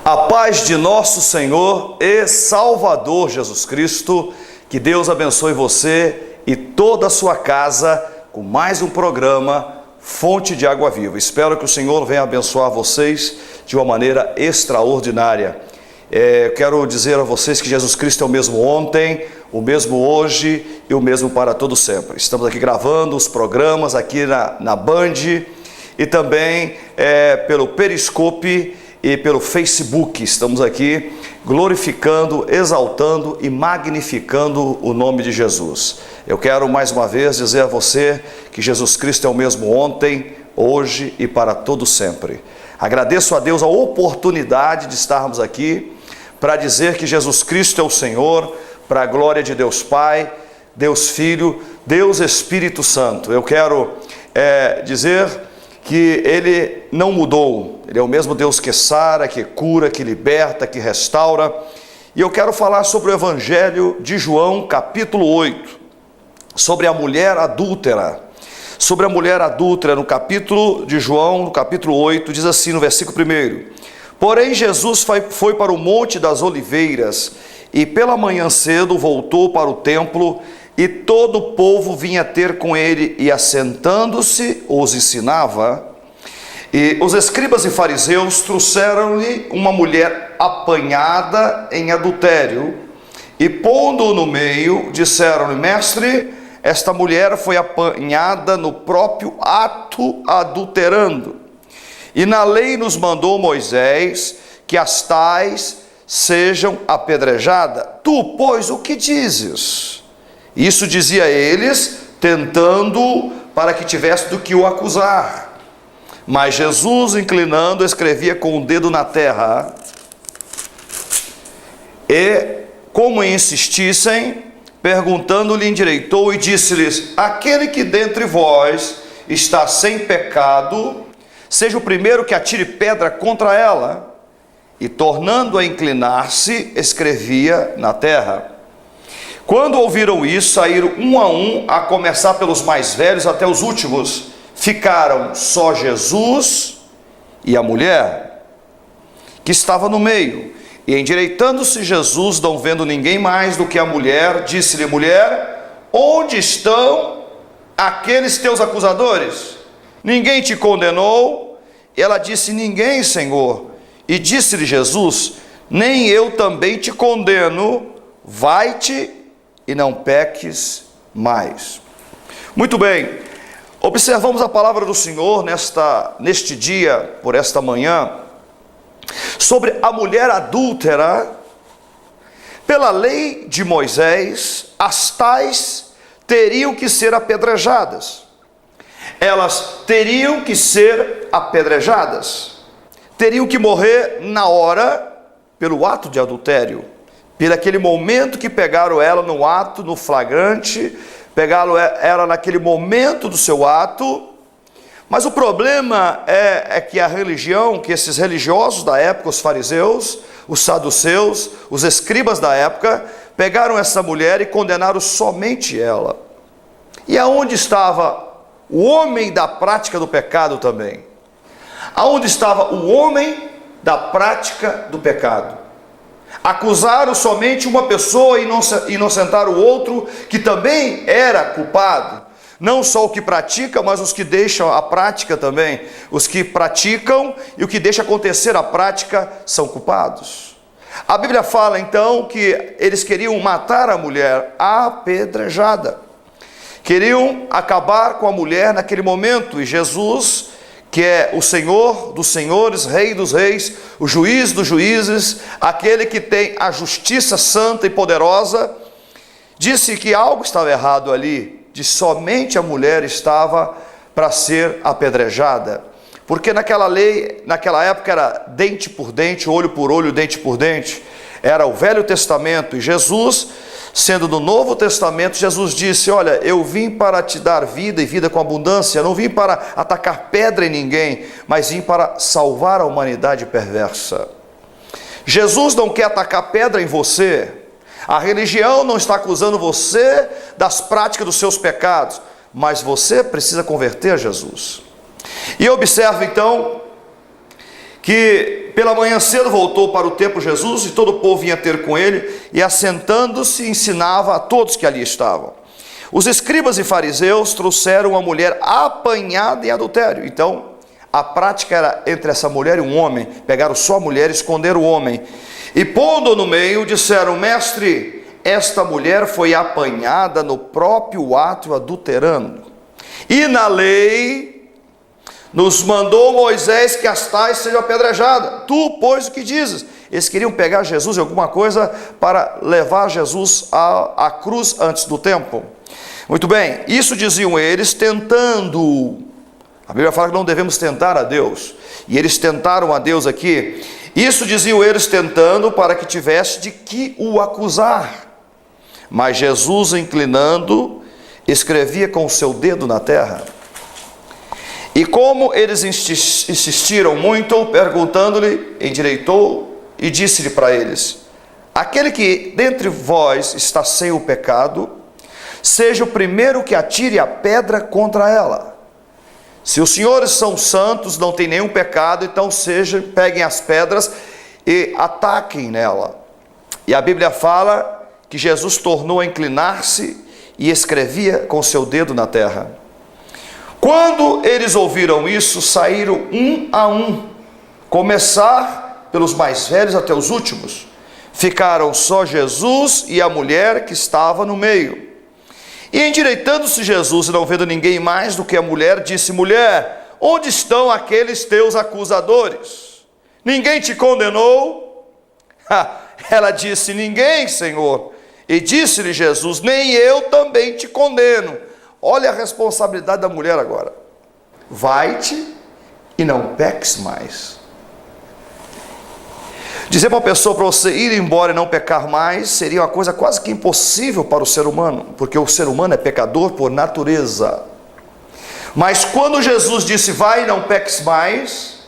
A paz de nosso Senhor e Salvador Jesus Cristo, que Deus abençoe você e toda a sua casa com mais um programa Fonte de Água Viva. Espero que o Senhor venha abençoar vocês de uma maneira extraordinária. Quero dizer a vocês que Jesus Cristo é o mesmo ontem, o mesmo hoje e o mesmo para todo sempre. Estamos aqui gravando os programas aqui na Band e também pelo Periscope e pelo Facebook. Estamos aqui glorificando, exaltando e magnificando o nome de Jesus. Eu quero mais uma vez dizer a você que Jesus Cristo é o mesmo ontem, hoje e para todo sempre. Agradeço a Deus a oportunidade de estarmos aqui para dizer que Jesus Cristo é o Senhor, para a glória de Deus Pai, Deus Filho, Deus Espírito Santo. Eu quero dizer que Ele não mudou, Ele é o mesmo Deus que sara, que cura, que liberta, que restaura. E eu quero falar sobre o Evangelho de João, capítulo 8, sobre a mulher adúltera. Sobre a mulher adúltera, no capítulo de João, no capítulo 8, diz assim no versículo 1: Porém Jesus foi para o Monte das Oliveiras, e pela manhã cedo voltou para o templo, e todo o povo vinha ter com ele, e assentando-se, os ensinava. E os escribas e fariseus trouxeram-lhe uma mulher apanhada em adultério, e pondo-o no meio, disseram-lhe: Mestre, esta mulher foi apanhada no próprio ato adulterando. E na lei nos mandou Moisés que as tais sejam apedrejadas. Tu, pois, o que dizes? Isso dizia eles, tentando para que tivesse do que o acusar. Mas Jesus, inclinando, escrevia com o dedo na terra. E, como insistissem, perguntando-lhe, endireitou e disse-lhes: Aquele que dentre vós está sem pecado, seja o primeiro que atire pedra contra ela. E, tornando a inclinar-se, escrevia na terra. Quando ouviram isso, saíram um, a começar pelos mais velhos até os últimos. Ficaram só Jesus e a mulher, que estava no meio. E endireitando-se Jesus, não vendo ninguém mais do que a mulher, disse-lhe: Mulher, onde estão aqueles teus acusadores? Ninguém te condenou? E ela disse: Ninguém, Senhor. E disse-lhe Jesus: Nem eu também te condeno, vai-te e não peques mais. Muito bem, observamos a palavra do Senhor neste dia, por esta manhã, sobre a mulher adúltera. Pela lei de Moisés, as tais teriam que ser apedrejadas. Elas teriam que ser apedrejadas. Teriam que morrer na hora pelo ato de adultério. Por aquele momento que pegaram ela no ato, no flagrante, pegaram ela naquele momento do seu ato. Mas o problema é que a religião, que esses religiosos da época, os fariseus, os saduceus, os escribas da época, pegaram essa mulher e condenaram somente ela. E aonde estava o homem da prática do pecado também? Aonde estava o homem da prática do pecado? Acusaram somente uma pessoa e inocentaram o outro, que também era culpado. Não só o que pratica, mas os que deixam a prática também. Os que praticam e o que deixa acontecer a prática são culpados. A Bíblia fala então que eles queriam matar a mulher apedrejada. Queriam acabar com a mulher naquele momento. E Jesus, que é o Senhor dos senhores, Rei dos reis, o juiz dos juízes, aquele que tem a justiça santa e poderosa, disse que algo estava errado ali, de somente a mulher estava para ser apedrejada. Porque naquela lei, naquela época era dente por dente, olho por olho, dente por dente. Era o Velho Testamento. E Jesus, sendo do Novo Testamento, Jesus disse: Olha, eu vim para te dar vida e vida com abundância. Não vim para atacar pedra em ninguém, mas vim para salvar a humanidade perversa. Jesus não quer atacar pedra em você. A religião não está acusando você das práticas dos seus pecados, mas você precisa converter a Jesus. E observe então que que pela manhã cedo voltou para o templo Jesus, e todo o povo vinha ter com ele, e assentando-se ensinava a todos que ali estavam. Os escribas e fariseus trouxeram uma mulher apanhada em adultério. Então, a prática era entre essa mulher e um homem, pegaram só a mulher e esconderam o homem. E pondo-o no meio, disseram: mestre, esta mulher foi apanhada no próprio ato adulterando. E na lei nos mandou Moisés que as tais sejam apedrejadas. Tu, pois, o que dizes? Eles queriam pegar Jesus em alguma coisa para levar Jesus à cruz antes do tempo. Muito bem, isso diziam eles tentando. A Bíblia fala que não devemos tentar a Deus, e eles tentaram a Deus aqui. Isso diziam eles tentando para que tivesse de que o acusar. Mas Jesus, inclinando, escrevia com o seu dedo na terra. E como eles insistiram muito, perguntando-lhe, endireitou e disse-lhe para eles: aquele que dentre vós está sem o pecado, seja o primeiro que atire a pedra contra ela. Se os senhores são santos, não tem nenhum pecado, então peguem as pedras e ataquem nela. E a Bíblia fala que Jesus tornou a inclinar-se e escrevia com seu dedo na terra. Quando eles ouviram isso, saíram um a um, começar pelos mais velhos até os últimos. Ficaram só Jesus e a mulher que estava no meio. E endireitando-se Jesus, e não vendo ninguém mais do que a mulher, disse: mulher, onde estão aqueles teus acusadores? Ninguém te condenou? Ela disse: ninguém, Senhor. E disse-lhe Jesus: nem eu também te condeno. Olha a responsabilidade da mulher agora. Vai-te e não peques mais. Dizer para uma pessoa para você ir embora e não pecar mais seria uma coisa quase que impossível para o ser humano, porque o ser humano é pecador por natureza. Mas quando Jesus disse: vai e não peques mais,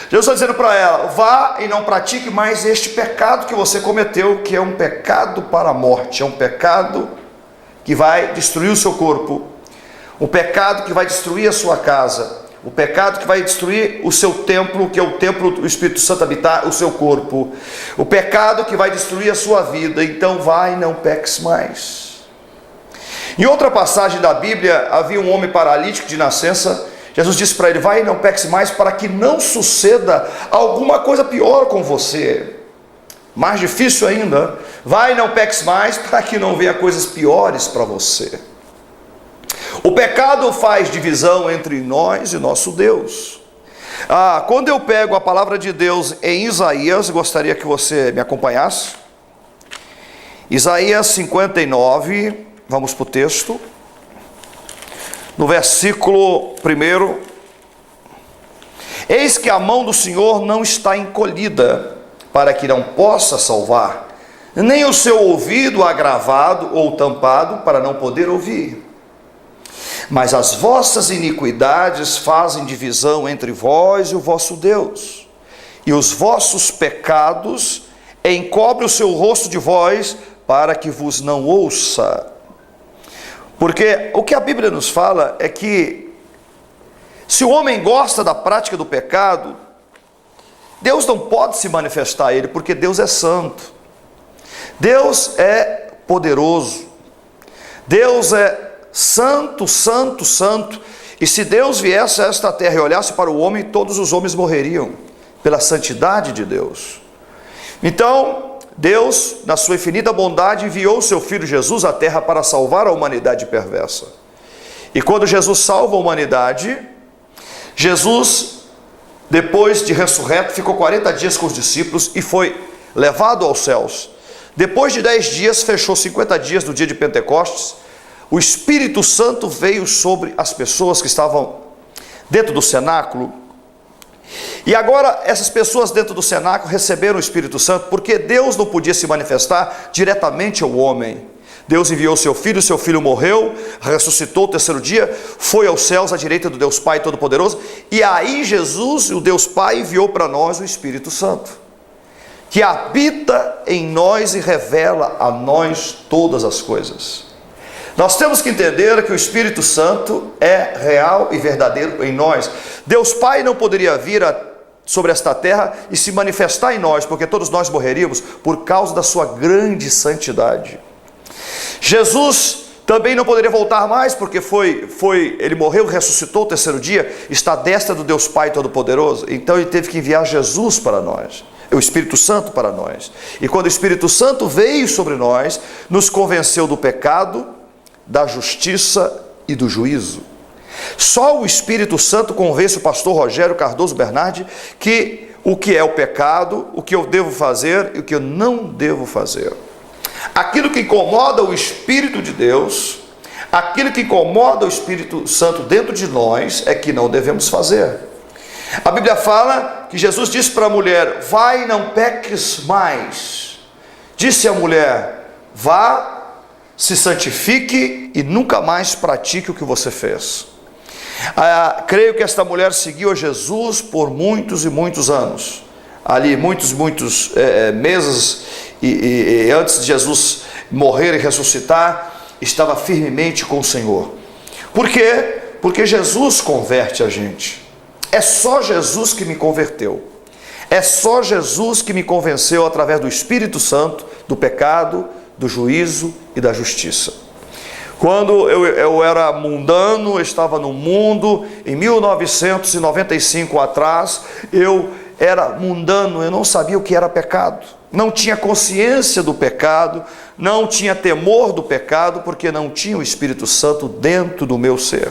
Jesus está dizendo para ela: vá e não pratique mais este pecado que você cometeu, que é um pecado para a morte, é um pecado que vai destruir o seu corpo, o pecado que vai destruir a sua casa, o pecado que vai destruir o seu templo, que é o templo do Espírito Santo habitar o seu corpo, o pecado que vai destruir a sua vida. Então vai e não peques mais. Em outra passagem da Bíblia, havia um homem paralítico de nascença. Jesus disse para ele: vai e não peques mais, para que não suceda alguma coisa pior com você. Mais difícil ainda, vai e não peques mais, para que não venha coisas piores para você. O pecado faz divisão entre nós e nosso Deus. Quando eu pego a palavra de Deus em Isaías, gostaria que você me acompanhasse. Isaías 59, vamos para o texto. No versículo 1: eis que a mão do Senhor não está encolhida, para que não possa salvar, nem o seu ouvido agravado ou tampado, para não poder ouvir. Mas as vossas iniquidades fazem divisão entre vós e o vosso Deus, e os vossos pecados encobrem o seu rosto de vós, para que vos não ouça. Porque o que a Bíblia nos fala é que, se o homem gosta da prática do pecado, Deus não pode se manifestar a ele, porque Deus é santo, Deus é poderoso, Deus é santo, santo, santo. E se Deus viesse a esta terra e olhasse para o homem, todos os homens morreriam, pela santidade de Deus. Então Deus, na sua infinita bondade, enviou o seu Filho Jesus à terra para salvar a humanidade perversa. E quando Jesus salva a humanidade, Jesus, depois de ressurreto, ficou 40 dias com os discípulos e foi levado aos céus. Depois de 10 dias, fechou 50 dias do dia de Pentecostes. O Espírito Santo veio sobre as pessoas que estavam dentro do cenáculo. E agora essas pessoas dentro do cenáculo receberam o Espírito Santo, porque Deus não podia se manifestar diretamente ao homem. Deus enviou seu filho morreu, ressuscitou o terceiro dia, foi aos céus à direita do Deus Pai Todo-Poderoso, e aí Jesus, o Deus Pai, enviou para nós o Espírito Santo, que habita em nós e revela a nós todas as coisas. Nós temos que entender que o Espírito Santo é real e verdadeiro em nós. Deus Pai não poderia vir sobre esta terra e se manifestar em nós, porque todos nós morreríamos por causa da sua grande santidade. Jesus também não poderia voltar mais, porque ele morreu, ressuscitou o terceiro dia, está à destra do Deus Pai Todo-Poderoso. Então ele teve que enviar Jesus para nós, o Espírito Santo para nós. E quando o Espírito Santo veio sobre nós, nos convenceu do pecado, da justiça e do juízo. Só o Espírito Santo convence o pastor Rogério Cardoso Bernardi que o que é o pecado, o que eu devo fazer e o que eu não devo fazer. Aquilo que incomoda o Espírito de Deus, aquilo que incomoda o Espírito Santo dentro de nós, é que não devemos fazer. A Bíblia fala que Jesus disse para a mulher: vai, não peques mais. Disse a mulher: vá, se santifique e nunca mais pratique o que você fez. Creio que esta mulher seguiu a Jesus por muitos e muitos anos, ali muitos meses, e antes de Jesus morrer e ressuscitar, estava firmemente com o Senhor. Por quê? Porque Jesus converte a gente. É só Jesus que me converteu. É só Jesus que me convenceu através do Espírito Santo do pecado, do juízo e da justiça. Quando eu era mundano, eu estava no mundo, em 1995 atrás, eu era mundano, eu não sabia o que era pecado, não tinha consciência do pecado, não tinha temor do pecado, porque não tinha o Espírito Santo dentro do meu ser.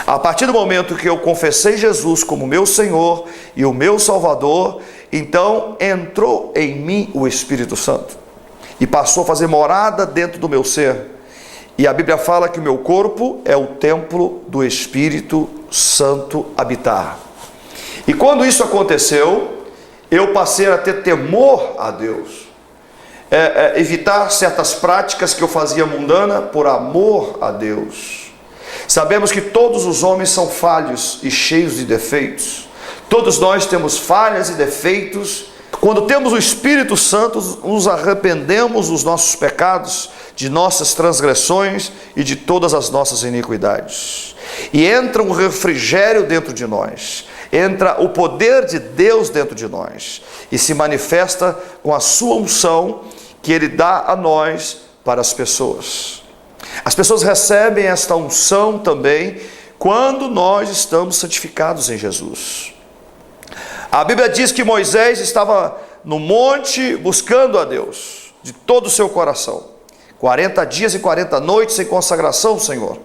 A partir do momento que eu confessei Jesus como meu Senhor e o meu Salvador, então entrou em mim o Espírito Santo e passou a fazer morada dentro do meu ser. E a Bíblia fala que o meu corpo é o templo do Espírito Santo habitar. E quando isso aconteceu, eu passei a ter temor a Deus, evitar certas práticas que eu fazia mundana por amor a Deus. Sabemos que todos os homens são falhos e cheios de defeitos. Todos nós temos falhas e defeitos. Quando temos o Espírito Santo, nos arrependemos dos nossos pecados, de nossas transgressões e de todas as nossas iniquidades. E entra um refrigério dentro de nós, entra o poder de Deus dentro de nós e se manifesta com a sua unção que Ele dá a nós para as pessoas. As pessoas recebem esta unção também quando nós estamos santificados em Jesus. A Bíblia diz que Moisés estava no monte buscando a Deus de todo o seu coração. 40 dias e 40 noites em consagração ao Senhor.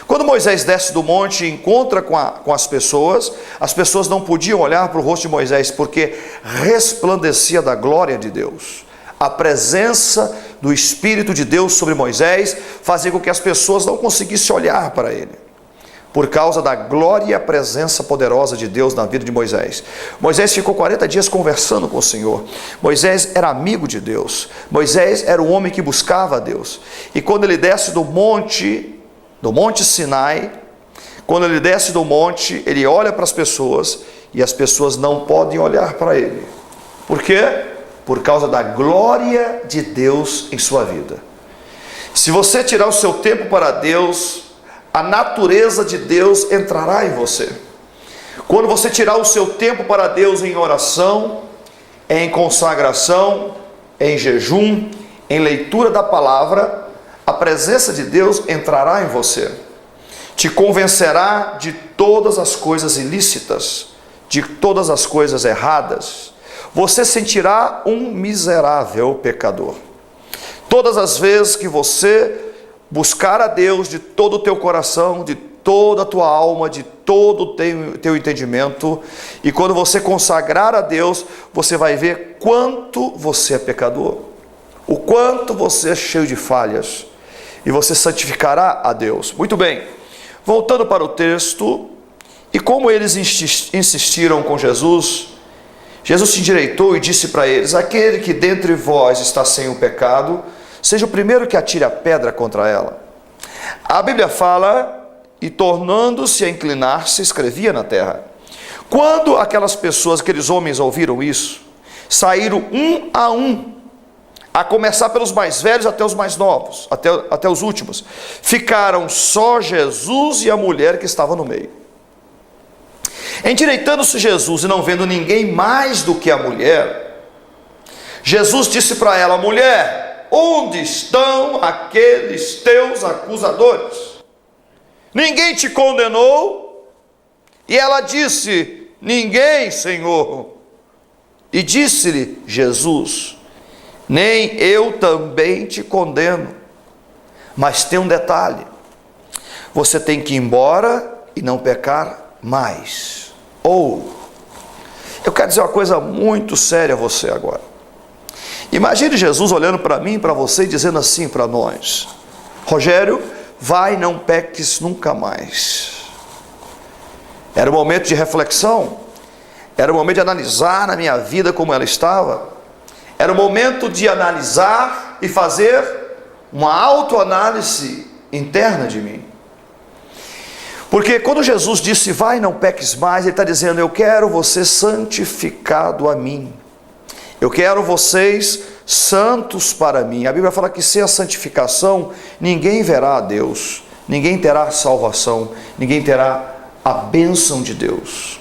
Quando Moisés desce do monte e encontra com as pessoas não podiam olhar para o rosto de Moisés, porque resplandecia da glória de Deus. A presença do Espírito de Deus sobre Moisés fazia com que as pessoas não conseguissem olhar para ele, por causa da glória e a presença poderosa de Deus na vida de Moisés. Moisés ficou 40 dias conversando com o Senhor. Moisés era amigo de Deus. Moisés era um homem que buscava a Deus. E quando ele desce do monte Sinai, quando ele desce do monte, ele olha para as pessoas e as pessoas não podem olhar para ele. Por quê? Por causa da glória de Deus em sua vida. Se você tirar o seu tempo para Deus, a natureza de Deus entrará em você. Quando você tirar o seu tempo para Deus em oração, em consagração, em jejum, em leitura da palavra, a presença de Deus entrará em você. Te convencerá de todas as coisas ilícitas, de todas as coisas erradas. Você sentirá um miserável pecador. Todas as vezes que você buscar a Deus de todo o teu coração, de toda a tua alma, de todo o teu entendimento, e quando você consagrar a Deus, você vai ver quanto você é pecador, o quanto você é cheio de falhas, e você santificará a Deus. Muito bem, voltando para o texto, e como eles insistiram com Jesus, Jesus se endireitou e disse para eles: aquele que dentre vós está sem o pecado, seja o primeiro que atire a pedra contra ela. A Bíblia fala, e tornando-se a inclinar-se, escrevia na terra. Quando aquelas pessoas, aqueles homens ouviram isso, saíram um, a começar pelos mais velhos até os mais novos, até os últimos. Ficaram só Jesus e a mulher que estava no meio. Endireitando-se Jesus e não vendo ninguém mais do que a mulher, Jesus disse para ela: mulher, onde estão aqueles teus acusadores? Ninguém te condenou? E ela disse: ninguém, Senhor. E disse-lhe Jesus: nem eu também te condeno. Mas tem um detalhe: você tem que ir embora e não pecar mais. Ou, eu quero dizer uma coisa muito séria a você agora. Imagine Jesus olhando para mim, para você, e dizendo assim para nós: Rogério, vai, não peques nunca mais. Era um momento de reflexão, era um momento de analisar na minha vida como ela estava, era um momento de analisar e fazer uma autoanálise interna de mim. Porque quando Jesus disse, vai, não peques mais, Ele está dizendo, eu quero você santificado a mim. Eu quero vocês santos para mim. A Bíblia fala que sem a santificação, ninguém verá a Deus, ninguém terá salvação, ninguém terá a bênção de Deus.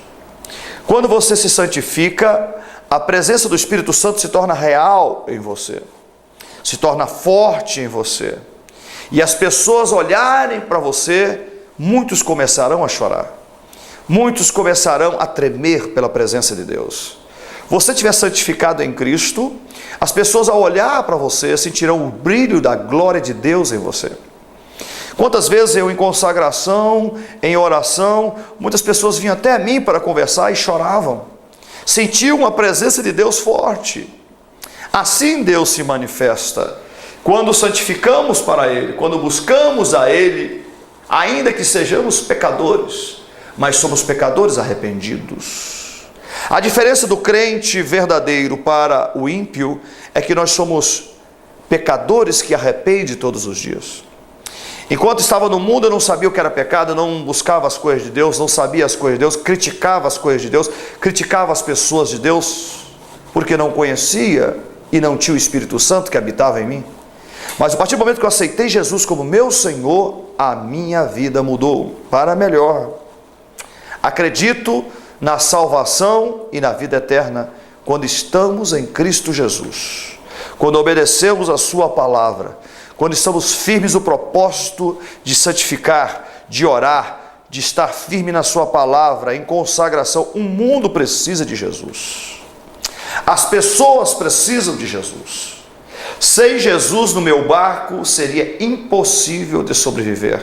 Quando você se santifica, a presença do Espírito Santo se torna real em você, se torna forte em você. E as pessoas olharem para você, muitos começarão a chorar, muitos começarão a tremer pela presença de Deus. Você estiver santificado em Cristo, as pessoas ao olhar para você sentirão o brilho da glória de Deus em você. Quantas vezes eu em consagração, em oração, muitas pessoas vinham até mim para conversar e choravam, sentiam a presença de Deus forte. Assim Deus se manifesta, quando santificamos para Ele, quando buscamos a Ele, ainda que sejamos pecadores, mas somos pecadores arrependidos. A diferença do crente verdadeiro para o ímpio é que nós somos pecadores que arrependem todos os dias. Enquanto estava no mundo, eu não sabia o que era pecado, eu não buscava as coisas de Deus, não sabia as coisas de Deus, criticava as coisas de Deus, criticava as pessoas de Deus, porque não conhecia e não tinha o Espírito Santo que habitava em mim. Mas a partir do momento que eu aceitei Jesus como meu Senhor, a minha vida mudou para melhor. Acredito na salvação e na vida eterna quando estamos em Cristo Jesus, quando obedecemos a sua palavra, quando estamos firmes no propósito de santificar, de orar, de estar firme na sua palavra, em consagração. O mundo precisa de Jesus, as pessoas precisam de Jesus. Sem Jesus no meu barco seria impossível de sobreviver.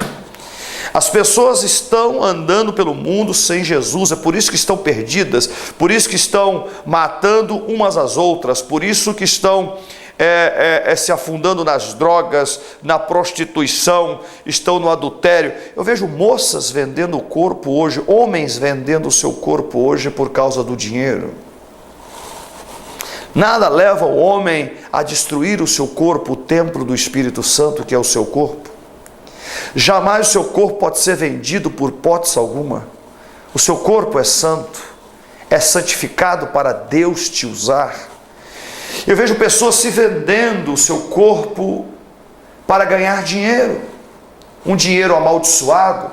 As pessoas estão andando pelo mundo sem Jesus, é por isso que estão perdidas, por isso que estão matando umas às outras, por isso que estão se afundando nas drogas, na prostituição, estão no adultério. Eu vejo moças vendendo o corpo hoje, homens vendendo o seu corpo hoje por causa do dinheiro. Nada leva o homem a destruir o seu corpo, o templo do Espírito Santo, que é o seu corpo. Jamais o seu corpo pode ser vendido por hipótese alguma. O seu corpo é santo, é santificado para Deus te usar. Eu vejo pessoas se vendendo o seu corpo para ganhar dinheiro, um dinheiro amaldiçoado.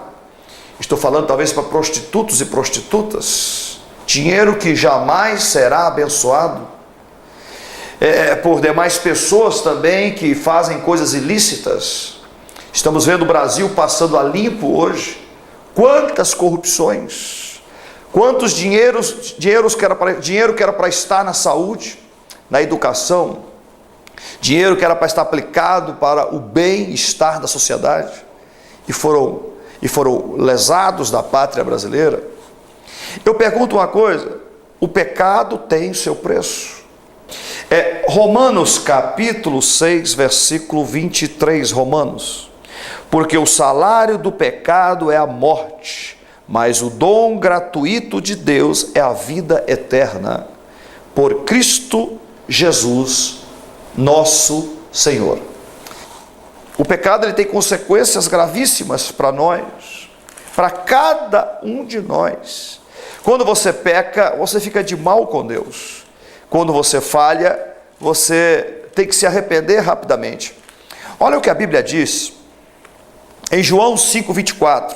Estou falando talvez para prostitutos e prostitutas, dinheiro que jamais será abençoado. Por demais pessoas também que fazem coisas ilícitas. Estamos vendo o Brasil passando a limpo hoje. Quantas corrupções, quantos dinheiro que era para estar na saúde, na educação, dinheiro que era para estar aplicado para o bem-estar da sociedade, e foram lesados da pátria brasileira. Eu pergunto uma coisa: o pecado tem seu preço. Romanos capítulo 6, versículo 23, Romanos. Porque o salário do pecado é a morte, mas o dom gratuito de Deus é a vida eterna, por Cristo Jesus, nosso Senhor. O pecado ele tem consequências gravíssimas para nós, para cada um de nós. Quando você peca, você fica de mal com Deus. Quando você falha, você tem que se arrepender rapidamente. Olha o que a Bíblia diz em João 5,24.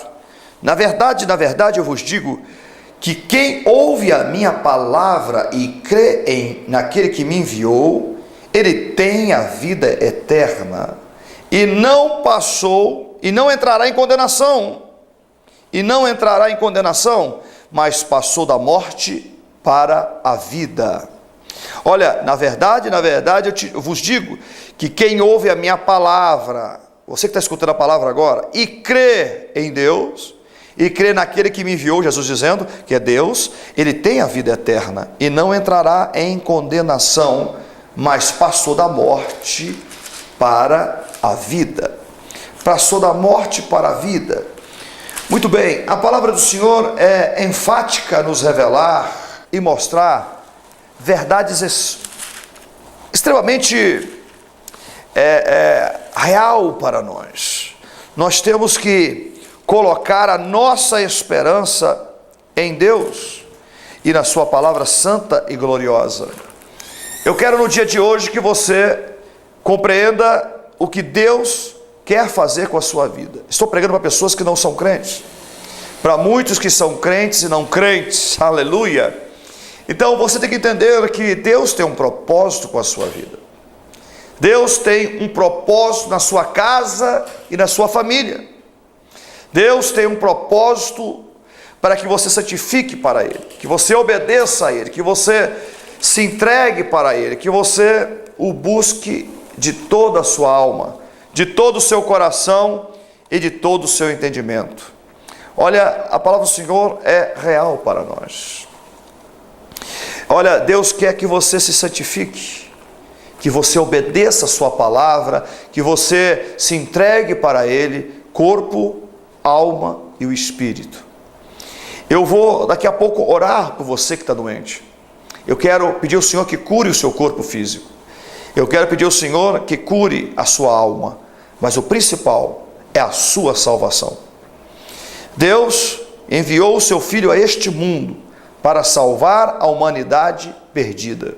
Na verdade, eu vos digo que quem ouve a minha palavra e crê naquele que me enviou, ele tem a vida eterna, e não entrará em condenação, mas passou da morte para a vida. Olha, na verdade, eu vos digo que quem ouve a minha palavra, você que está escutando a palavra agora, e crê em Deus, e crê naquele que me enviou, Jesus dizendo que é Deus, ele tem a vida eterna, e não entrará em condenação, mas passou da morte para a vida. Passou da morte para a vida. Muito bem, a palavra do Senhor é enfática a nos revelar e mostrar verdades extremamente real para nós. Nós temos que colocar a nossa esperança em Deus e na sua palavra santa e gloriosa. Eu quero no dia de hoje que você compreenda o que Deus quer fazer com a sua vida. Estou pregando para pessoas que não são crentes, para muitos que são crentes e não crentes, aleluia. Então você tem que entender que Deus tem um propósito com a sua vida. Deus tem um propósito na sua casa e na sua família. Deus tem um propósito para que você santifique para Ele, que você obedeça a Ele, que você se entregue para Ele, que você o busque de toda a sua alma, de todo o seu coração e de todo o seu entendimento. Olha, a palavra do Senhor é real para nós. Olha, Deus quer que você se santifique, que você obedeça a sua palavra, que você se entregue para Ele, corpo, alma e o espírito. Eu vou daqui a pouco orar por você que está doente. Eu quero pedir ao Senhor que cure o seu corpo físico. Eu quero pedir ao Senhor que cure a sua alma. Mas o principal é a sua salvação. Deus enviou o seu Filho a este mundo para salvar a humanidade perdida.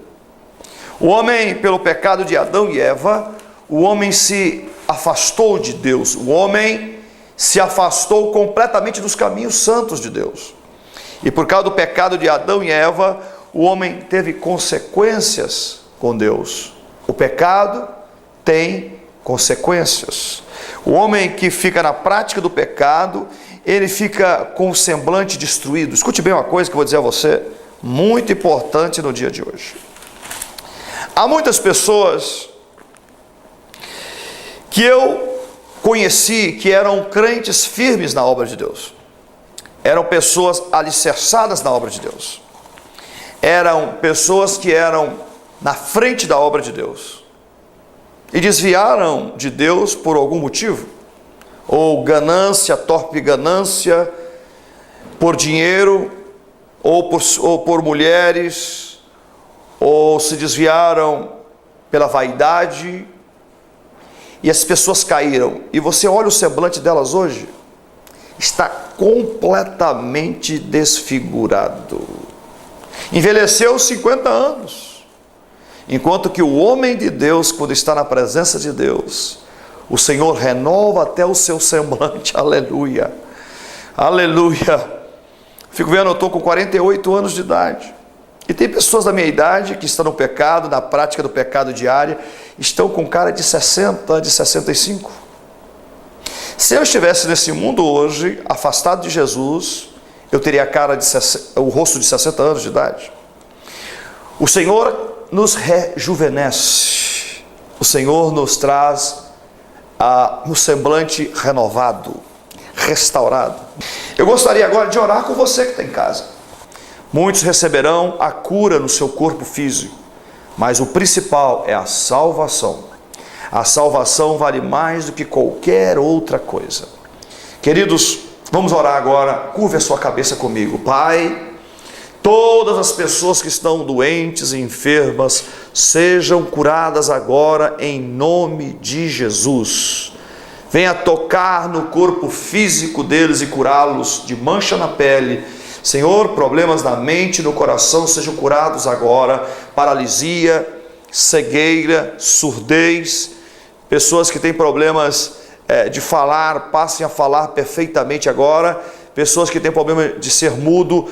O homem, pelo pecado de Adão e Eva, o homem se afastou de Deus. O homem se afastou completamente dos caminhos santos de Deus. E por causa do pecado de Adão e Eva, o homem teve consequências com Deus. O pecado tem consequências. O homem que fica na prática do pecado, ele fica com o semblante destruído. Escute bem uma coisa que eu vou dizer a você, muito importante no dia de hoje. Há muitas pessoas que eu conheci que eram crentes firmes na obra de Deus. Eram pessoas alicerçadas na obra de Deus. Eram pessoas que eram na frente da obra de Deus. E desviaram de Deus por algum motivo. Ou ganância, torpe ganância, por dinheiro, ou por mulheres, ou se desviaram pela vaidade, e as pessoas caíram. E você olha o semblante delas hoje, está completamente desfigurado. Envelheceu 50 anos. Enquanto que o homem de Deus, quando está na presença de Deus, o Senhor renova até o seu semblante, aleluia, aleluia. Fico vendo, eu estou com 48 anos de idade, e tem pessoas da minha idade que estão no pecado, na prática do pecado diária, estão com cara de 60, de 65. Se eu estivesse nesse mundo hoje, afastado de Jesus, eu teria a cara o rosto de 60 anos de idade. O Senhor nos rejuvenesce, o Senhor nos traz no semblante renovado, restaurado. Eu gostaria agora de orar com você que está em casa. Muitos receberão a cura no seu corpo físico, mas o principal é a salvação. A salvação vale mais do que qualquer outra coisa. Queridos, vamos orar agora. Curve a sua cabeça comigo. Pai, todas as pessoas que estão doentes e enfermas sejam curadas agora em nome de Jesus. Venha tocar no corpo físico deles e curá-los de mancha na pele. Senhor, problemas na mente e no coração sejam curados agora. Paralisia, cegueira, surdez, pessoas que têm problemas de falar, passem a falar perfeitamente agora. pessoas que têm problema de ser mudo,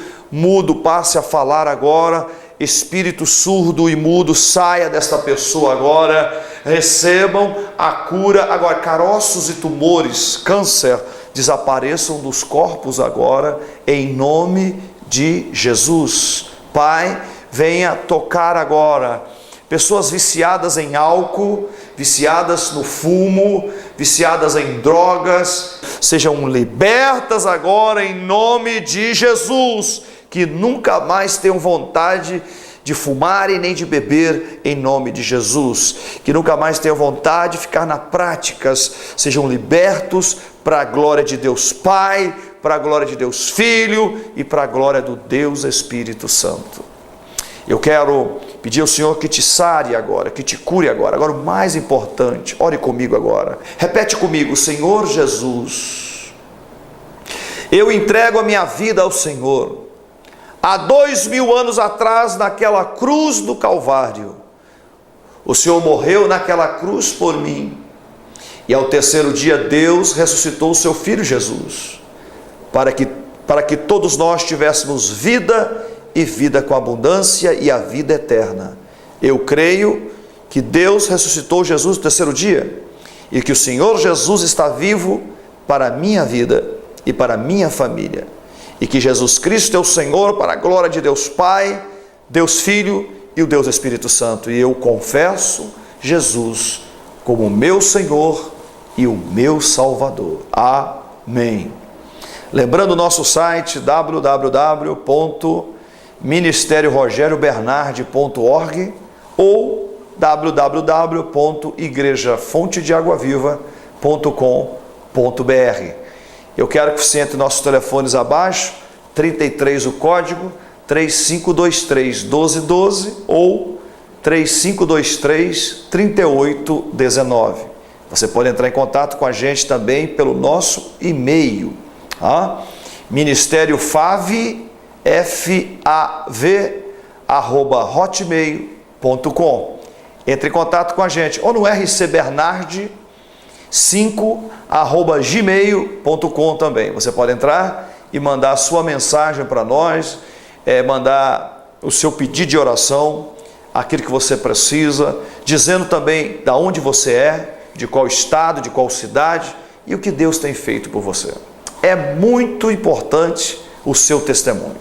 passe a falar agora. Espírito surdo e mudo, saia desta pessoa agora, recebam a cura agora. Caroços e tumores, câncer, desapareçam dos corpos agora, em nome de Jesus. Pai, venha tocar agora. Pessoas viciadas em álcool, viciadas no fumo, viciadas em drogas, sejam libertas agora em nome de Jesus, que nunca mais tenham vontade de fumar e nem de beber em nome de Jesus, que nunca mais tenham vontade de ficar nas práticas, sejam libertos para a glória de Deus Pai, para a glória de Deus Filho e para a glória do Deus Espírito Santo. Eu quero pedir ao Senhor que te sare agora, que te cure agora. Agora o mais importante, ore comigo agora. Repete comigo: Senhor Jesus, eu entrego a minha vida ao Senhor. Há 2000 anos atrás, naquela cruz do Calvário, o Senhor morreu naquela cruz por mim. E ao terceiro dia Deus ressuscitou o seu Filho Jesus, para que todos nós tivéssemos vida e vida com abundância e a vida eterna. Eu creio que Deus ressuscitou Jesus no terceiro dia e que o Senhor Jesus está vivo para a minha vida e para a minha família, e que Jesus Cristo é o Senhor para a glória de Deus Pai, Deus Filho e o Deus Espírito Santo. E eu confesso Jesus como o meu Senhor e o meu Salvador. Amém. Lembrando o nosso site www.ministeriorogerobernardi.org ou www.igrejafontedeaguaviva.com.br. Eu quero que você entre nossos telefones abaixo, 33 o código, 3523-1212 ou 3523-3819. Você pode entrar em contato com a gente também pelo nosso e-mail, ministériofav@hotmail.com. Entre em contato com a gente ou no rcbernardi5@gmail.com também. Você pode entrar e mandar a sua mensagem para nós, mandar o seu pedido de oração, aquilo que você precisa, dizendo também de onde você é, de qual estado, de qual cidade e o que Deus tem feito por você. É muito importante o seu testemunho.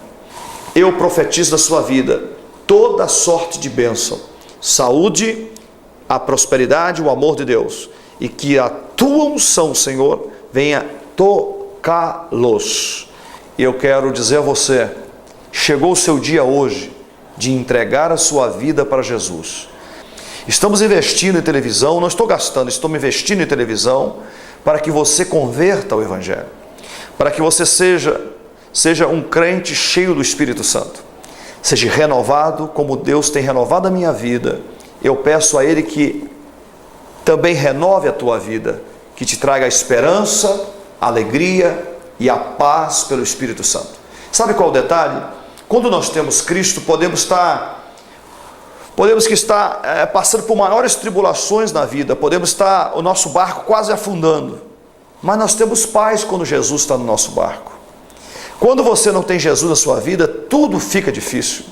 Eu profetizo na sua vida toda sorte de bênção, saúde, a prosperidade, o amor de Deus, e que a tua unção, Senhor, venha tocá-los. E eu quero dizer a você, chegou o seu dia hoje de entregar a sua vida para Jesus. Estamos investindo em televisão, não estou gastando, estou me investindo em televisão para que você converta ao Evangelho, para que você seja um crente cheio do Espírito Santo, seja renovado como Deus tem renovado a minha vida. Eu peço a Ele que também renove a tua vida, que te traga a esperança, a alegria e a paz pelo Espírito Santo. Sabe qual é o detalhe? Quando nós temos Cristo, podemos estar passando por maiores tribulações na vida, podemos estar o nosso barco quase afundando, mas nós temos paz quando Jesus está no nosso barco. Quando você não tem Jesus na sua vida, tudo fica difícil,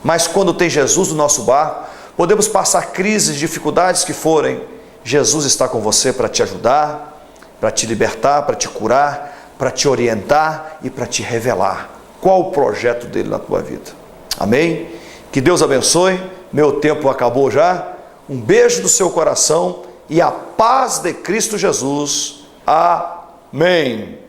mas quando tem Jesus no nosso barco, podemos passar crises, dificuldades que forem, Jesus está com você para te ajudar, para te libertar, para te curar, para te orientar e para te revelar qual o projeto dele na tua vida. Amém? Que Deus abençoe. Meu tempo acabou já. Um beijo do seu coração e a paz de Cristo Jesus. Amém.